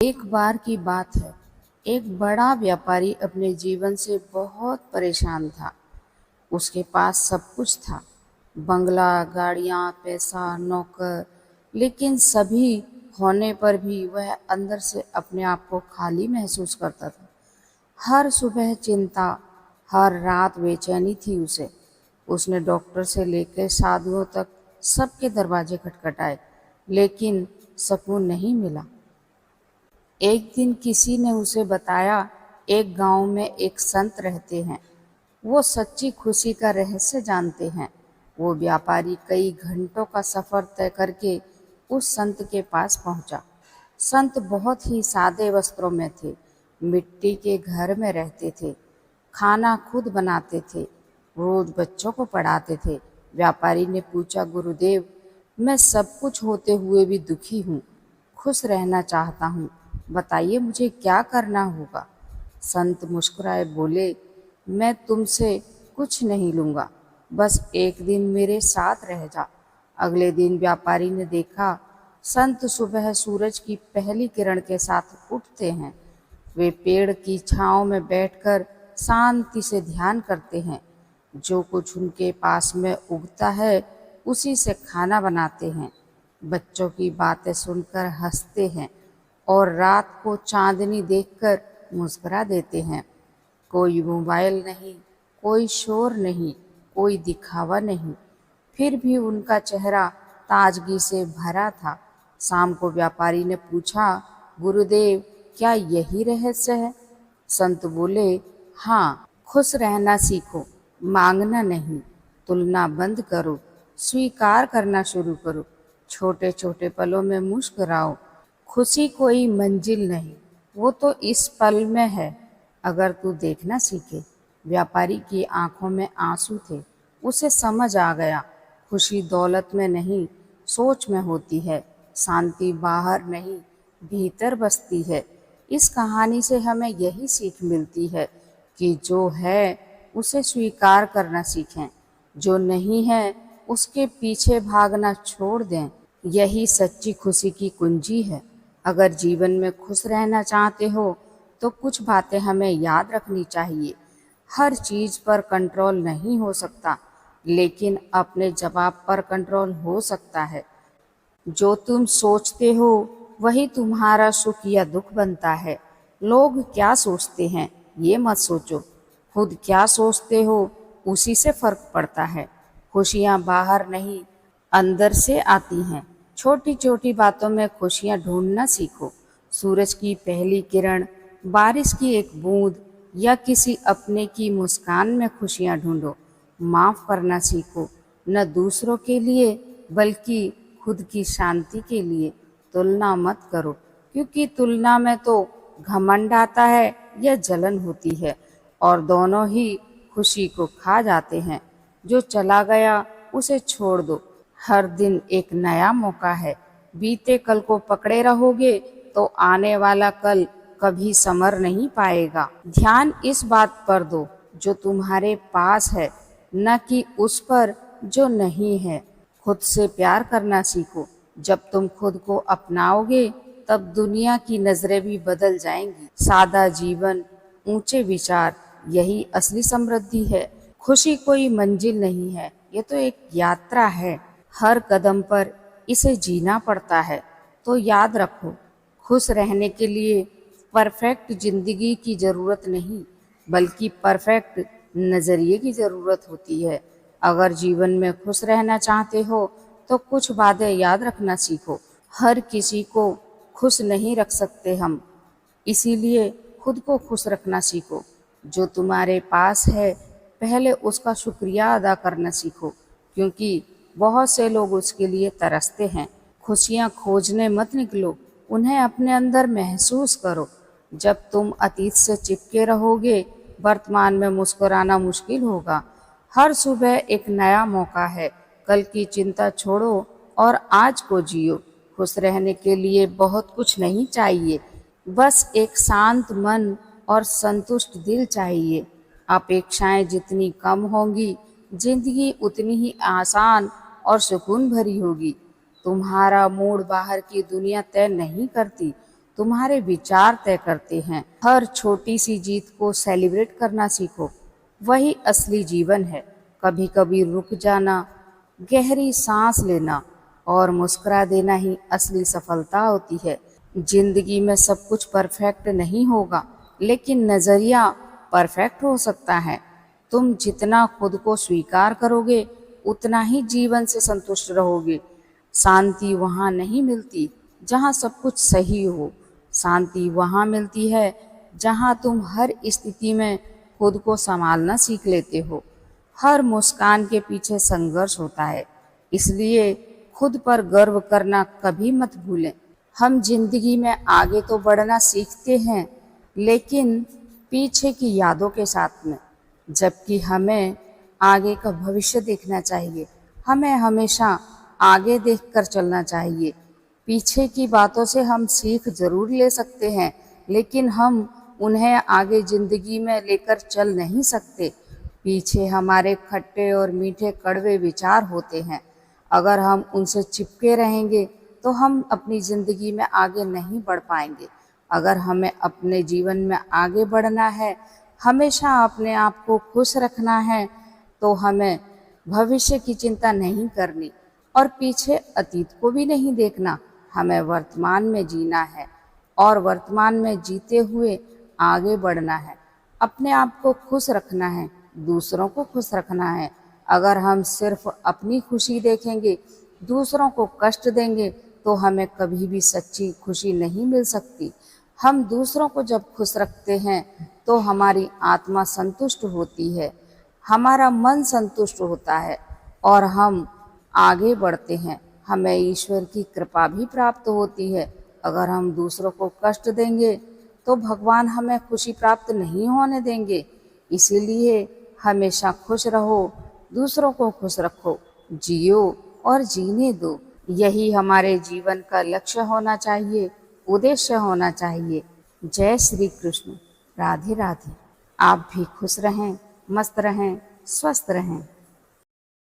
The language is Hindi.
एक बार की बात है। एक बड़ा व्यापारी अपने जीवन से बहुत परेशान था। उसके पास सब कुछ था, बंगला, गाड़ियां, पैसा, नौकर, लेकिन सभी होने पर भी वह अंदर से अपने आप को खाली महसूस करता था। हर सुबह चिंता, हर रात बेचैनी थी उसे। उसने डॉक्टर से लेकर साधुओं तक सबके दरवाजे खटखटाए, लेकिन सुकून नहीं मिला। एक दिन किसी ने उसे बताया, एक गांव में एक संत रहते हैं। वो सच्ची खुशी का रहस्य जानते हैं। वो व्यापारी कई घंटों का सफर तय करके उस संत के पास पहुंचा। संत बहुत ही सादे वस्त्रों में थे, मिट्टी के घर में रहते थे, खाना खुद बनाते थे, रोज बच्चों को पढ़ाते थे। व्यापारी ने पूछा, गुरुदेव, मैं सब कुछ होते हुए भी दुखी हूँ, खुश रहना चाहता हूँ, बताइए मुझे क्या करना होगा। संत मुस्कुराए बोले, मैं तुमसे कुछ नहीं लूँगा, बस एक दिन मेरे साथ रह जा। अगले दिन व्यापारी ने देखा, संत सुबह सूरज की पहली किरण के साथ उठते हैं। वे पेड़ की छांव में बैठकर शांति से ध्यान करते हैं। जो कुछ उनके पास में उगता है उसी से खाना बनाते हैं, बच्चों की बातें सुनकर हंसते हैं और रात को चांदनी देखकर मुस्कुरा देते हैं। कोई मोबाइल नहीं, कोई शोर नहीं, कोई दिखावा नहीं, फिर भी उनका चेहरा ताजगी से भरा था। शाम को व्यापारी ने पूछा, गुरुदेव, क्या यही रहस्य है? संत बोले, हाँ, खुश रहना सीखो, मांगना नहीं, तुलना बंद करो, स्वीकार करना शुरू करो, छोटे छोटे पलों में मुस्कुराओ। खुशी कोई मंजिल नहीं, वो तो इस पल में है, अगर तू देखना सीखे। व्यापारी की आंखों में आंसू थे। उसे समझ आ गया, खुशी दौलत में नहीं, सोच में होती है। शांति बाहर नहीं, भीतर बसती है। इस कहानी से हमें यही सीख मिलती है कि जो है उसे स्वीकार करना सीखें, जो नहीं है उसके पीछे भागना छोड़ दें। यही सच्ची खुशी की कुंजी है। अगर जीवन में खुश रहना चाहते हो तो कुछ बातें हमें याद रखनी चाहिए। हर चीज पर कंट्रोल नहीं हो सकता, लेकिन अपने जवाब पर कंट्रोल हो सकता है। जो तुम सोचते हो वही तुम्हारा सुख या दुख बनता है। लोग क्या सोचते हैं ये मत सोचो, खुद क्या सोचते हो उसी से फर्क पड़ता है। खुशियाँ बाहर नहीं, अंदर से आती हैं। छोटी छोटी बातों में खुशियाँ ढूंढना सीखो। सूरज की पहली किरण, बारिश की एक बूंद या किसी अपने की मुस्कान में खुशियाँ ढूंढो। माफ़ करना सीखो, न दूसरों के लिए बल्कि खुद की शांति के लिए। तुलना मत करो, क्योंकि तुलना में तो घमंड आता है या जलन होती है, और दोनों ही खुशी को खा जाते हैं। जो चला गया उसे छोड़ दो, हर दिन एक नया मौका है। बीते कल को पकड़े रहोगे तो आने वाला कल कभी समर नहीं पाएगा। ध्यान इस बात पर दो जो तुम्हारे पास है, न कि उस पर जो नहीं है। खुद से प्यार करना सीखो। जब तुम खुद को अपनाओगे तब दुनिया की नजरें भी बदल जाएंगी। सादा जीवन, ऊंचे विचार, यही असली समृद्धि है। खुशी कोई मंजिल नहीं है, ये तो एक यात्रा है। हर कदम पर इसे जीना पड़ता है। तो याद रखो, खुश रहने के लिए परफेक्ट जिंदगी की ज़रूरत नहीं, बल्कि परफेक्ट नज़रिए की ज़रूरत होती है। अगर जीवन में खुश रहना चाहते हो तो कुछ बातें याद रखना सीखो। हर किसी को खुश नहीं रख सकते हम, इसीलिए खुद को खुश रखना सीखो। जो तुम्हारे पास है पहले उसका शुक्रिया अदा करना सीखो, क्योंकि बहुत से लोग उसके लिए तरसते हैं। खुशियाँ खोजने मत निकलो, उन्हें अपने अंदर महसूस करो। जब तुम अतीत से चिपके रहोगे, वर्तमान में मुस्कुराना मुश्किल होगा। हर सुबह एक नया मौका है, कल की चिंता छोड़ो और आज को जियो। खुश रहने के लिए बहुत कुछ नहीं चाहिए, बस एक शांत मन और संतुष्ट दिल चाहिए। अपेक्षाएं जितनी कम होंगी, जिंदगी उतनी ही आसान और सुकून भरी होगी। तुम्हारा मूड बाहर की दुनिया तय नहीं करती, तुम्हारे विचार तय करते हैं। हर छोटी सी जीत को सेलिब्रेट करना सीखो, वही असली जीवन है। कभी कभी रुक जाना, गहरी सांस लेना और मुस्कुरा देना ही असली सफलता होती है। जिंदगी में सब कुछ परफेक्ट नहीं होगा, लेकिन नजरिया परफेक्ट हो सकता है। तुम जितना खुद को स्वीकार करोगे, उतना ही जीवन से संतुष्ट रहोगे। शांति वहाँ नहीं मिलती जहाँ सब कुछ सही हो, शांति वहाँ मिलती है जहाँ तुम हर स्थिति में खुद को संभालना सीख लेते हो। हर मुस्कान के पीछे संघर्ष होता है, इसलिए खुद पर गर्व करना कभी मत भूलें। हम जिंदगी में आगे तो बढ़ना सीखते हैं, लेकिन पीछे की यादों के साथ में, जबकि हमें आगे का भविष्य देखना चाहिए। हमें हमेशा आगे देखकर चलना चाहिए। पीछे की बातों से हम सीख जरूर ले सकते हैं, लेकिन हम उन्हें आगे जिंदगी में लेकर चल नहीं सकते। पीछे हमारे खट्टे और मीठे कड़वे विचार होते हैं। अगर हम उनसे चिपके रहेंगे तो हम अपनी ज़िंदगी में आगे नहीं बढ़ पाएंगे। अगर हमें अपने जीवन में आगे बढ़ना है, हमेशा अपने आप को खुश रखना है, तो हमें भविष्य की चिंता नहीं करनी और पीछे अतीत को भी नहीं देखना। हमें वर्तमान में जीना है और वर्तमान में जीते हुए आगे बढ़ना है। अपने आप को खुश रखना है, दूसरों को खुश रखना है। अगर हम सिर्फ अपनी खुशी देखेंगे, दूसरों को कष्ट देंगे, तो हमें कभी भी सच्ची खुशी नहीं मिल सकती। हम दूसरों को जब खुश रखते हैं तो हमारी आत्मा संतुष्ट होती है, हमारा मन संतुष्ट होता है और हम आगे बढ़ते हैं। हमें ईश्वर की कृपा भी प्राप्त होती है। अगर हम दूसरों को कष्ट देंगे तो भगवान हमें खुशी प्राप्त नहीं होने देंगे। इसीलिए हमेशा खुश रहो, दूसरों को खुश रखो, जियो और जीने दो। यही हमारे जीवन का लक्ष्य होना चाहिए, उद्देश्य होना चाहिए। जय श्री कृष्ण। राधे राधे। आप भी खुश रहें, मस्त रहें, स्वस्थ रहें।